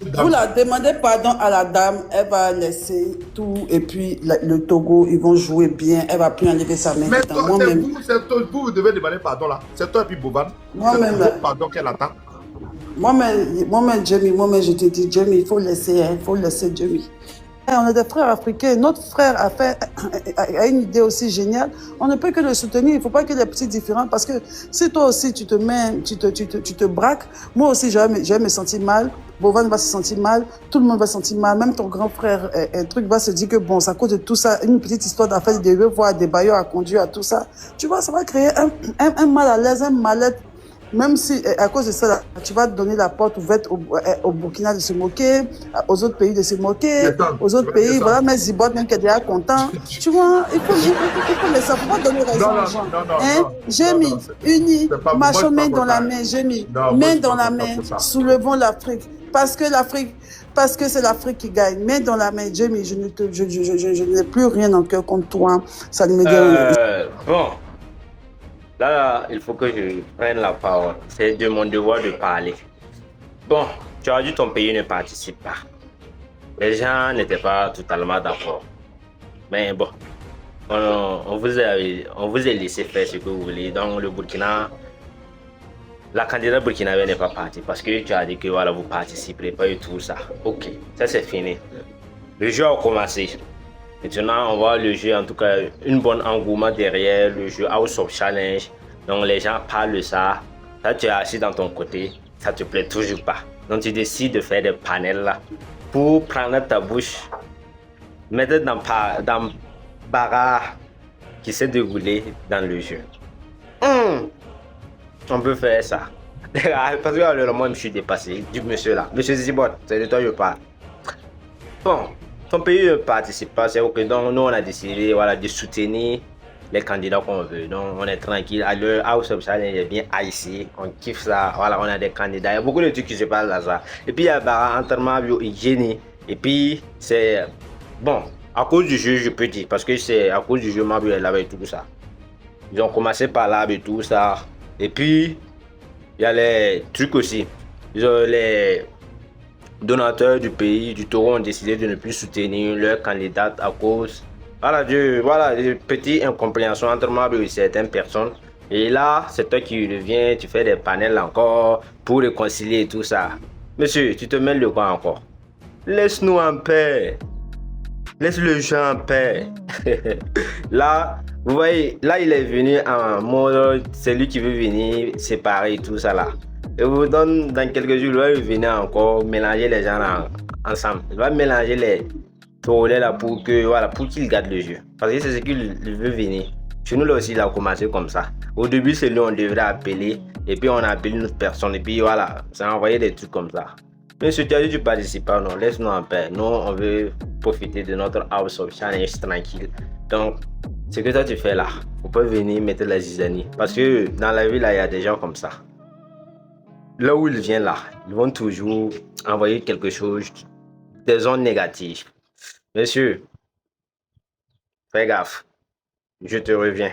Vous dame. la demandez pardon à la dame, elle va laisser tout et puis le Togo, ils vont jouer bien, elle va plus enlever sa main Mais dedans. toi, c'est toi, vous devez demander pardon là. C'est toi et puis Boban. C'est Moi-même, votre pardon qu'elle attend. moi-même, Jamie, moi-même, je te dis, Jamie, il faut laisser, hein, il faut laisser Jamie. On est des frères africains. Notre frère a une idée aussi géniale. On ne peut que le soutenir. Il ne faut pas que les petits différents. Parce que si toi aussi, tu te mets, tu te braques, moi aussi, je vais me sentir mal. Bovan va se sentir mal. Tout le monde va se sentir mal. Même ton grand frère, un truc va se dire que bon, c'est à cause de tout ça, une petite histoire d'affaires, de voir des bailleurs à conduire à tout ça. Tu vois, ça va créer un mal à l'aise, un mal-être. Même si, à cause de ça, tu vas donner la porte ouverte au Burkina de se moquer, aux autres pays de se moquer, Descends, aux tu autres vas pays, voilà, descendre. mais Zibot, même qui est déjà content. Tu vois, il faut laisser, faut pas donner Non, raison aux non, gens. non, non, Hein? non, J'ai non, non, mis, unis, c'est pas, moi je marchons suis pas main dans la content. main, j'ai mis, Non, moi je main suis dans pas la content main, pour ça. soulevons l'Afrique. Parce que c'est l'Afrique qui gagne. Main dans la main, Jamie, je n'ai plus rien en cœur contre toi. Ça ne me dit. Bon, là, il faut que je prenne la parole. C'est de mon devoir de parler. Bon, tu as dit ton pays ne participe pas. Les gens n'étaient pas totalement d'accord. Mais bon, on vous a laissé faire ce que vous voulez. Donc le Burkina, la candidate burkinabé n'est pas partie parce que tu as dit que voilà, vous participerez pas et tout ça. Ok, ça c'est fini. Le jeu a commencé. Maintenant, on voit le jeu, en tout cas, une bonne engouement derrière le jeu House of Challenge. Donc, les gens parlent de ça. Là, tu es assis dans ton côté, ça te plaît toujours pas. Donc, tu décides de faire des panels là pour prendre ta bouche, mettre dans bagarre qui s'est déroulé dans le jeu. On peut faire ça. Parce que moi, je suis dépassé. Du monsieur là, monsieur Zibot, c'est de toi que je parle. Bon, ton pays ne participe pas, c'est ok. Donc, nous, on a décidé voilà, de soutenir les candidats qu'on veut. Donc, on est tranquille. À l'heure, House of Challenge est bien ici. On kiffe ça. Voilà, on a des candidats. Il y a beaucoup de trucs qui se passent là. Ça. Et puis, il y a bah, entraînement bio-hygiène. Et puis, c'est. Bon, à cause du jeu, je peux dire. Parce que c'est à cause du jeu, Mabio est là et tout ça. Ils ont commencé par là et tout ça. Et puis, il y a les trucs aussi. Ils ont les donateurs du pays, du Togo, ont décidé de ne plus soutenir leur candidate à cause voilà, de petites incompréhensions entre moi et certaines personnes. Et là, c'est toi qui reviens, tu fais des panels encore pour réconcilier et tout ça. Monsieur, tu te mêles de quoi encore? Laisse-nous en paix. Laisse le jeu en paix. Là, vous voyez, là, il est venu en mode, c'est lui qui veut venir séparer tout ça là. Et vous donne dans quelques jours, il va venir encore mélanger les gens là, ensemble. Il va mélanger les Togolais là pour que, voilà, pour qu'il garde le jeu. Parce que c'est ce qu'il veut venir. Chez nous là aussi, il a commencé comme ça. Au début, c'est lui on devrait appeler. Et puis on a appelé une autre personne. Et puis voilà, ça a envoyé des trucs comme ça. Mais si tu as dit que tu participes pas, non, laisse-nous en paix. Nous, on veut profiter de notre House of Challenge tranquille. Donc, ce que toi tu fais là, faut pas venir mettre la zizanie. Parce que dans la vie là, il y a des gens comme ça. Là où ils viennent là, ils vont toujours envoyer quelque chose, des zones négatives. Monsieur, fais gaffe, je te reviens.